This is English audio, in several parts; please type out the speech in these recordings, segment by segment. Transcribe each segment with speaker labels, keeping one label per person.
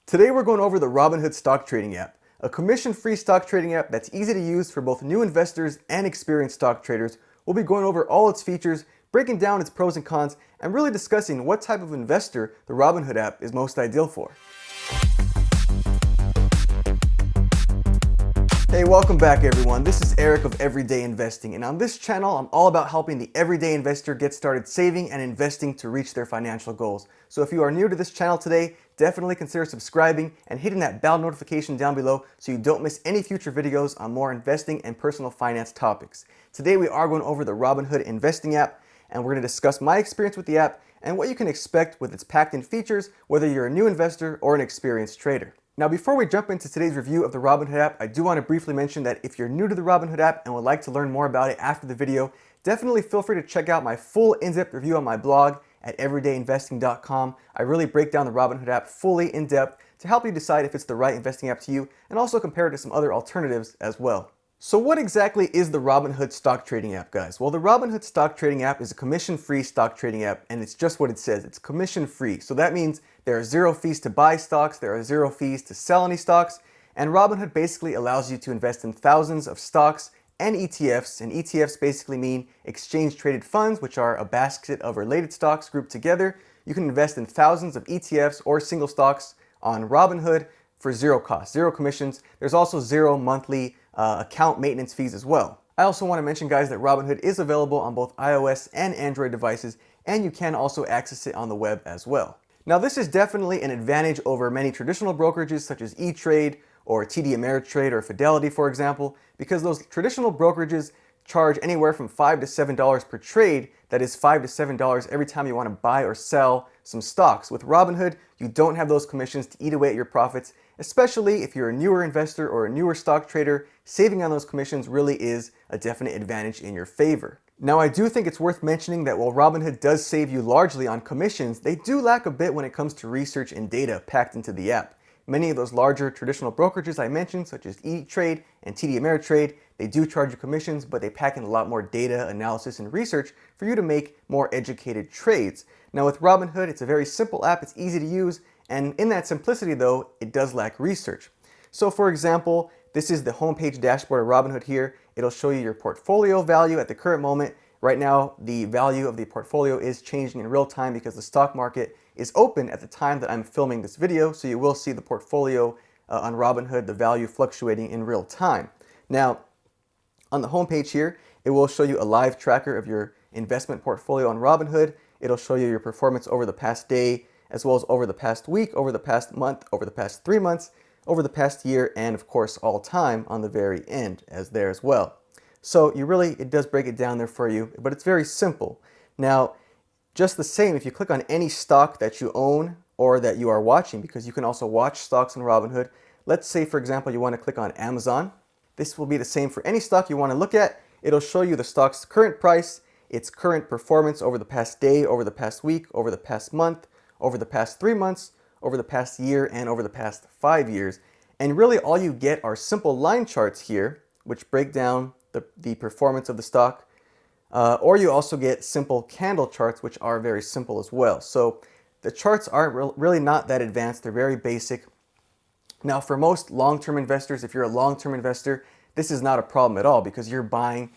Speaker 1: Today we're going over the Robinhood stock trading app, a commission-free stock trading app that's easy to use for both new investors and experienced stock traders. We'll be going over all its features, breaking down its pros and cons, and really discussing what type of investor the Robinhood app is most ideal for. Hey, welcome back everyone. This is Eric of Everyday Investing, and on this channel I'm all about helping the everyday investor get started saving and investing to reach their financial goals. So if you are new to this channel today, definitely consider subscribing and hitting that bell notification down below so you don't miss any future videos on more investing and personal finance topics. Today we are going over the Robinhood investing app, and we're going to discuss my experience with the app and what you can expect with its packed-in features, whether you're a new investor or an experienced trader. Now, before we jump into today's review of the Robinhood app, I do want to briefly mention that if you're new to the Robinhood app and would like to learn more about it after the video, definitely feel free to check out my full in-depth review on my blog at everydayinvesting.com. I really break down the Robinhood app fully in depth to help you decide if it's the right investing app to you and also compare it to some other alternatives as well. So what exactly is the Robinhood stock trading app, guys? Well, the Robinhood stock trading app is a commission-free stock trading app, and it's just what it says. It's commission-free. So that means there are zero fees to buy stocks, there are zero fees to sell any stocks, and Robinhood basically allows you to invest in thousands of stocks and ETFs, and ETFs basically mean exchange-traded funds, which are a basket of related stocks grouped together. You can invest in thousands of ETFs or single stocks on Robinhood for zero cost, zero commissions. There's also zero monthly account maintenance fees as well. I also want to mention, guys, that Robinhood is available on both iOS and Android devices, and you can also access it on the web as well. Now, this is definitely an advantage over many traditional brokerages such as E-Trade or TD Ameritrade or Fidelity, for example, because those traditional brokerages charge anywhere from $5 to $7 per trade. That is $5 to $7 every time you want to buy or sell some stocks. With Robinhood, you don't have those commissions to eat away at your profits, especially if you're a newer investor or a newer stock trader. Saving on those commissions really is a definite advantage in your favor. Now, I do think it's worth mentioning that while Robinhood does save you largely on commissions, they do lack a bit when it comes to research and data packed into the app. Many of those larger traditional brokerages I mentioned, such as E-Trade and TD Ameritrade, they do charge you commissions, but they pack in a lot more data, analysis, and research for you to make more educated trades. Now with Robinhood, it's a very simple app, it's easy to use, and in that simplicity though, it does lack research. So for example, this is the homepage dashboard of Robinhood here. It'll show you your portfolio value at the current moment. Right now, the value of the portfolio is changing in real time because the stock market is open at the time that I'm filming this video, so you will see the portfolio on Robinhood, the value fluctuating in real time. Now, on the homepage here, it will show you a live tracker of your investment portfolio on Robinhood. It'll show you your performance over the past day, as well as over the past week, over the past month, over the past 3 months, over the past year, and of course all time on the very end as there as well. So it does break it down there for you, but it's very simple. Now, just the same, if you click on any stock that you own or that you are watching, because you can also watch stocks on Robinhood. Let's say, for example, you want to click on Amazon. This will be the same for any stock you want to look at. It'll show you the stock's current price, its current performance over the past day, over the past week, over the past month, over the past 3 months, over the past year, and over the past 5 years. And really all you get are simple line charts here, which break down the performance of the stock. Or you also get simple candle charts, which are very simple as well. So the charts aren't really not that advanced. They're very basic. Now, for most long-term investors, if you're a long-term investor, this is not a problem at all because you're buying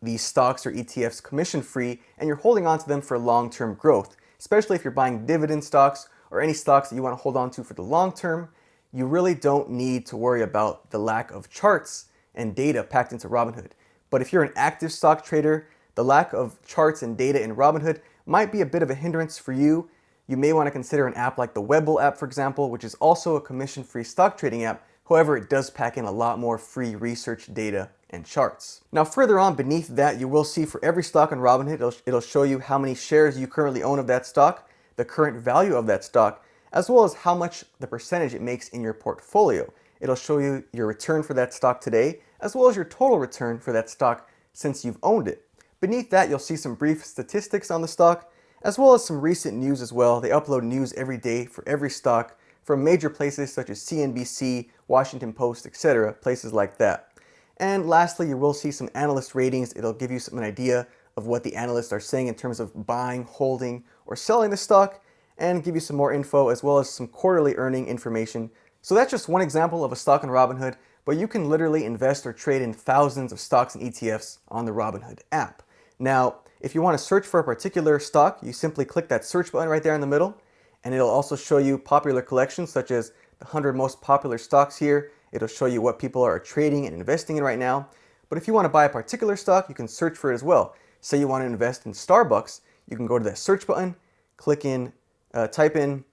Speaker 1: these stocks or ETFs commission-free and you're holding on to them for long-term growth. Especially if you're buying dividend stocks or any stocks that you want to hold on to for the long term, you really don't need to worry about the lack of charts and data packed into Robinhood. But if you're an active stock trader, the lack of charts and data in Robinhood might be a bit of a hindrance for you. You may want to consider an app like the Webull app, for example, which is also a commission-free stock trading app. However, it does pack in a lot more free research data and charts. Now, further on beneath that, you will see for every stock on Robinhood, it'll show you how many shares you currently own of that stock, the current value of that stock, as well as how much the percentage it makes in your portfolio. It'll show you your return for that stock today, as well as your total return for that stock since you've owned it. Beneath that, you'll see some brief statistics on the stock, as well as some recent news as well. They upload news every day for every stock from major places such as CNBC, Washington Post, etc., places like that. And lastly, you will see some analyst ratings. It'll give you an idea of what the analysts are saying in terms of buying, holding, or selling the stock, and give you some more info as well as some quarterly earning information. So that's just one example of a stock on Robinhood, but you can literally invest or trade in thousands of stocks and ETFs on the Robinhood app. Now, if you want to search for a particular stock, you simply click that search button right there in the middle, and it'll also show you popular collections such as the 100 most popular stocks here. It'll show you what people are trading and investing in right now. But if you want to buy a particular stock, you can search for it as well. Say you want to invest in Starbucks, you can go to that search button, type in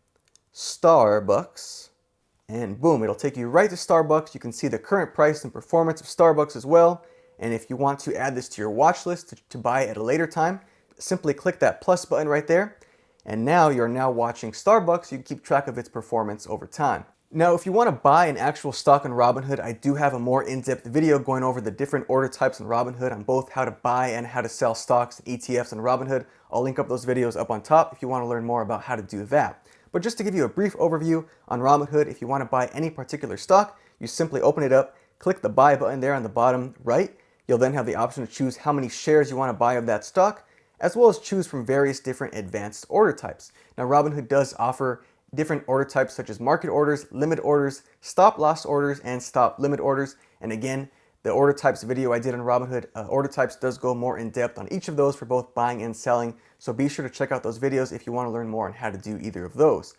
Speaker 1: Starbucks, and boom, it'll take you right to Starbucks. You can see the current price and performance of Starbucks as well. And if you want to add this to your watch list to buy at a later time, simply click that plus button right there. And now you're watching Starbucks. You can keep track of its performance over time. Now, if you want to buy an actual stock on Robinhood, I do have a more in-depth video going over the different order types on Robinhood on both how to buy and how to sell stocks and ETFs on Robinhood. I'll link up those videos up on top if you want to learn more about how to do that. But just to give you a brief overview on Robinhood, if you want to buy any particular stock, you simply open it up, click the buy button there on the bottom right. You'll then have the option to choose how many shares you want to buy of that stock, as well as choose from various different advanced order types. Now, Robinhood does offer different order types such as market orders, limit orders, stop loss orders, and stop limit orders. And again, the order types video I did on Robinhood, order types does go more in depth on each of those for both buying and selling. So be sure to check out those videos if you want to learn more on how to do either of those.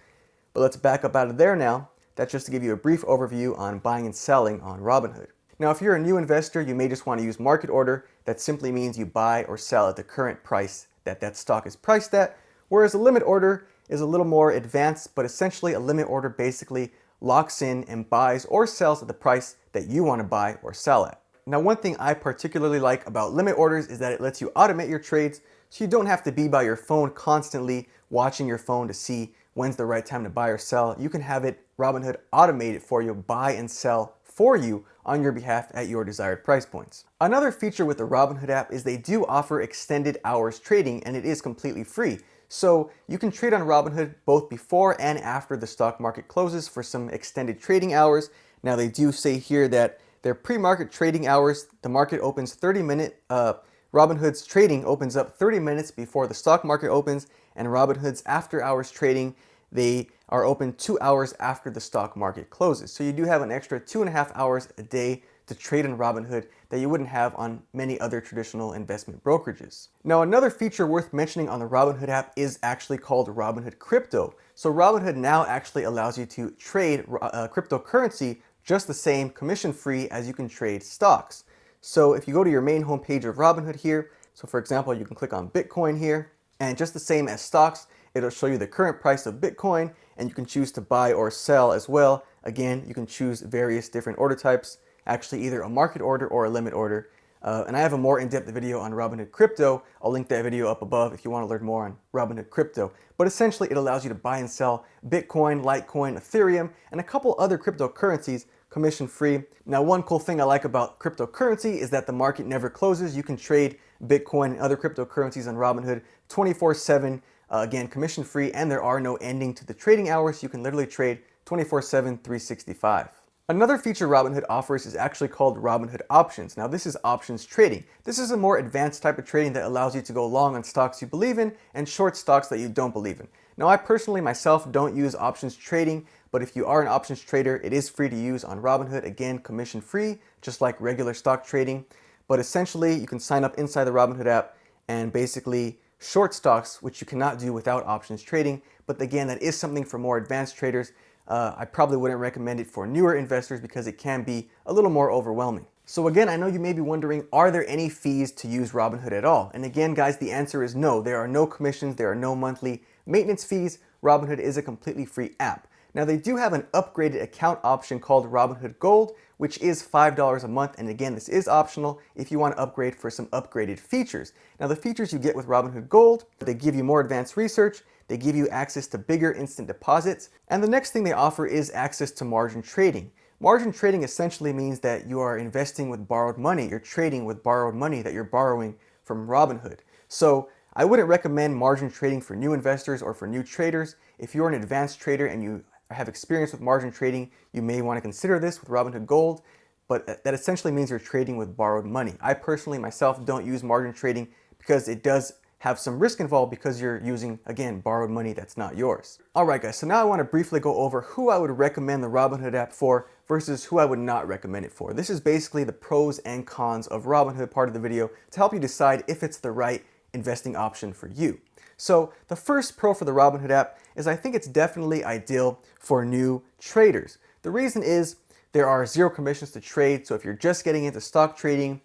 Speaker 1: But let's back up out of there now. That's just to give you a brief overview on buying and selling on Robinhood. Now, if you're a new investor, you may just want to use market order. That simply means you buy or sell at the current price that stock is priced at, whereas a limit order is a little more advanced, but essentially a limit order basically locks in and buys or sells at the price that you want to buy or sell at. Now, one thing I particularly like about limit orders is that it lets you automate your trades, so you don't have to be by your phone constantly watching your phone to see when's the right time to buy or sell. You can have Robinhood automate it for you, buy and sell for you on your behalf at your desired price points. Another feature with the Robinhood app is they do offer extended hours trading, and it is completely free. So you can trade on Robinhood both before and after the stock market closes for some extended trading hours. Now, they do say here that their pre-market trading hours, the market opens Robinhood's trading opens up 30 minutes before the stock market opens, and Robinhood's after hours trading, they are open 2 hours after the stock market closes. So you do have an extra 2.5 hours a day to trade in Robinhood that you wouldn't have on many other traditional investment brokerages. Now, another feature worth mentioning on the Robinhood app is actually called Robinhood Crypto. So Robinhood now actually allows you to trade cryptocurrency just the same commission-free as you can trade stocks. So if you go to your main homepage of Robinhood here, so for example, you can click on Bitcoin here, and just the same as stocks, it'll show you the current price of Bitcoin, and you can choose to buy or sell as well. Again, you can choose various different order types, actually either a market order or a limit order. And I have a more in-depth video on Robinhood Crypto. I'll link that video up above if you want to learn more on Robinhood Crypto. But essentially, it allows you to buy and sell Bitcoin, Litecoin, Ethereum, and a couple other cryptocurrencies commission-free. Now, one cool thing I like about cryptocurrency is that the market never closes. You can trade Bitcoin and other cryptocurrencies on Robinhood 24/7. Again, commission-free, and there are no ending to the trading hours. You can literally trade 24/7, 365. Another feature Robinhood offers is actually called Robinhood Options. Now, this is options trading. This is a more advanced type of trading that allows you to go long on stocks you believe in and short stocks that you don't believe in. Now, I personally myself don't use options trading, but if you are an options trader, it is free to use on Robinhood. Again, commission-free, just like regular stock trading. But essentially, you can sign up inside the Robinhood app and basically short stocks, which you cannot do without options trading. But again, that is something for more advanced traders. I probably wouldn't recommend it for newer investors because it can be a little more overwhelming. So again, I know you may be wondering, are there any fees to use Robinhood at all? And again, guys, the answer is no. There are no commissions, there are no monthly maintenance fees. Robinhood is a completely free app. Now, they do have an upgraded account option called Robinhood Gold, which is $5 a month. And again, this is optional if you want to upgrade for some upgraded features. Now, the features you get with Robinhood Gold, they give you more advanced research, they give you access to bigger instant deposits, and the next thing they offer is access to margin trading. Margin trading essentially means that you are investing with borrowed money. You're trading with borrowed money that you're borrowing from Robinhood. So I wouldn't recommend margin trading for new investors or for new traders. If you're an advanced trader and you have experience with margin trading, you may want to consider this with Robinhood Gold, but that essentially means you're trading with borrowed money. I personally myself don't use margin trading because it does have some risk involved because you're using, again, borrowed money that's not yours. Alright guys, so now I want to briefly go over who I would recommend the Robinhood app for versus who I would not recommend it for. This is basically the pros and cons of Robinhood part of the video to help you decide if it's the right investing option for you. So the first pro for the Robinhood app is I think it's definitely ideal for new traders. The reason is there are zero commissions to trade, so if you're just getting into stock trading,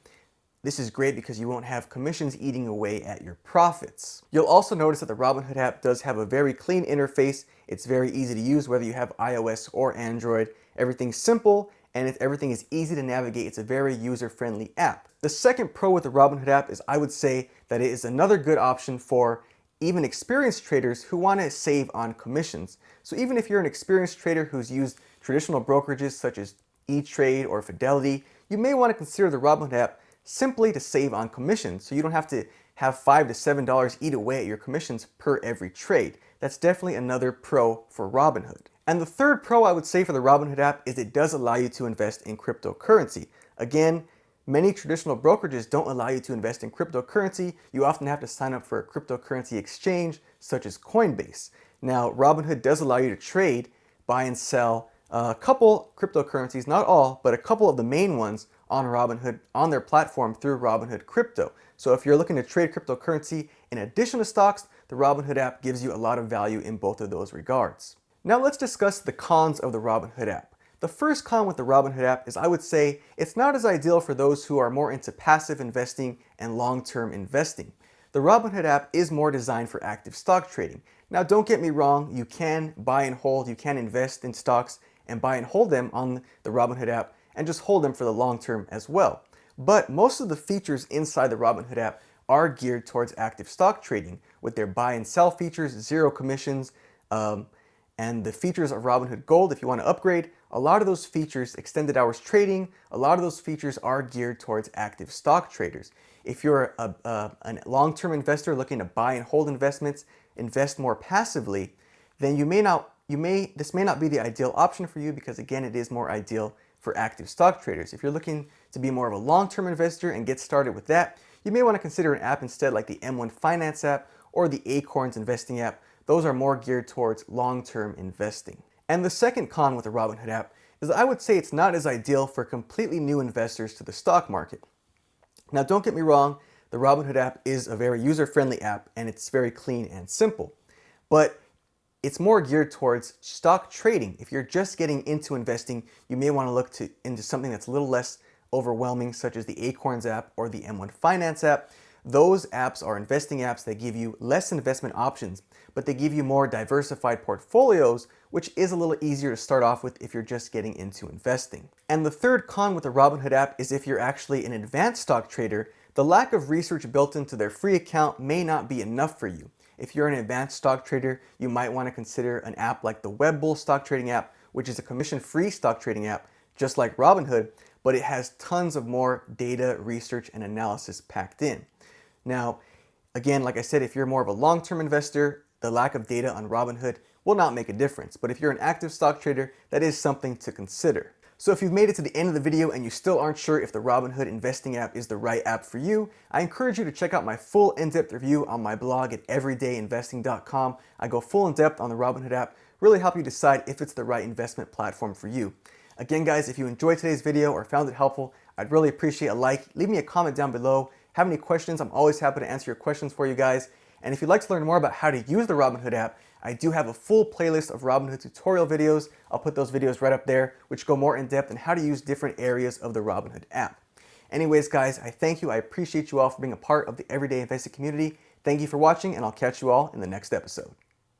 Speaker 1: this is great because you won't have commissions eating away at your profits. You'll also notice that the Robinhood app does have a very clean interface. It's very easy to use whether you have iOS or Android. Everything's simple and everything is easy to navigate. It's a very user-friendly app. The second pro with the Robinhood app is I would say that it is another good option for even experienced traders who want to save on commissions. So even if you're an experienced trader who's used traditional brokerages such as E-Trade or Fidelity, you may want to consider the Robinhood app simply to save on commissions, so you don't have to have $5 to $7 eat away at your commissions per every trade. That's definitely another pro for Robinhood. And the third pro I would say for the Robinhood app is it does allow you to invest in cryptocurrency. Again, many traditional brokerages don't allow you to invest in cryptocurrency. You often have to sign up for a cryptocurrency exchange such as Coinbase. Now, Robinhood does allow you to trade, buy and sell a couple cryptocurrencies, not all, but a couple of the main ones on Robinhood, on their platform through Robinhood Crypto. So if you're looking to trade cryptocurrency in addition to stocks, the Robinhood app gives you a lot of value in both of those regards. Now let's discuss the cons of the Robinhood app. The first con with the Robinhood app is I would say it's not as ideal for those who are more into passive investing and long-term investing. The Robinhood app is more designed for active stock trading. Now don't get me wrong, you can buy and hold, you can invest in stocks and buy and hold them on the Robinhood app and just hold them for the long term as well. But most of the features inside the Robinhood app are geared towards active stock trading with their buy and sell features, zero commissions, and the features of Robinhood Gold. If you want to upgrade, a lot of those features, extended hours trading, a lot of those features are geared towards active stock traders. If you're a long-term investor looking to buy and hold investments, invest more passively, then this may not be the ideal option for you because again, it is more ideal for active stock traders. If you're looking to be more of a long-term investor and get started with that, you may want to consider an app instead like the M1 Finance app or the Acorns Investing app. Those are more geared towards long-term investing. And the second con with the Robinhood app is that I would say it's not as ideal for completely new investors to the stock market. Now don't get me wrong, the Robinhood app is a very user-friendly app and it's very clean and simple, but it's more geared towards stock trading. If you're just getting into investing, you may want to look into something that's a little less overwhelming, such as the Acorns app or the M1 Finance app. Those apps are investing apps that give you less investment options, but they give you more diversified portfolios, which is a little easier to start off with if you're just getting into investing. And the third con with the Robinhood app is if you're actually an advanced stock trader, the lack of research built into their free account may not be enough for you. If you're an advanced stock trader, you might want to consider an app like the Webull stock trading app, which is a commission-free stock trading app, just like Robinhood, but it has tons of more data, research, and analysis packed in. Now, again, like I said, if you're more of a long-term investor, the lack of data on Robinhood will not make a difference. But if you're an active stock trader, that is something to consider. So if you've made it to the end of the video and you still aren't sure if the Robinhood investing app is the right app for you, I encourage you to check out my full in-depth review on my blog at everydayinvesting.com. I go full in-depth on the Robinhood app, really help you decide if it's the right investment platform for you. Again, guys, if you enjoyed today's video or found it helpful, I'd really appreciate a like. Leave me a comment down below. Have any questions? I'm always happy to answer your questions for you guys. And if you'd like to learn more about how to use the Robinhood app, I do have a full playlist of Robinhood tutorial videos. I'll put those videos right up there, which go more in depth on how to use different areas of the Robinhood app. Anyways, guys, I thank you. I appreciate you all for being a part of the Everyday Investing community. Thank you for watching, and I'll catch you all in the next episode.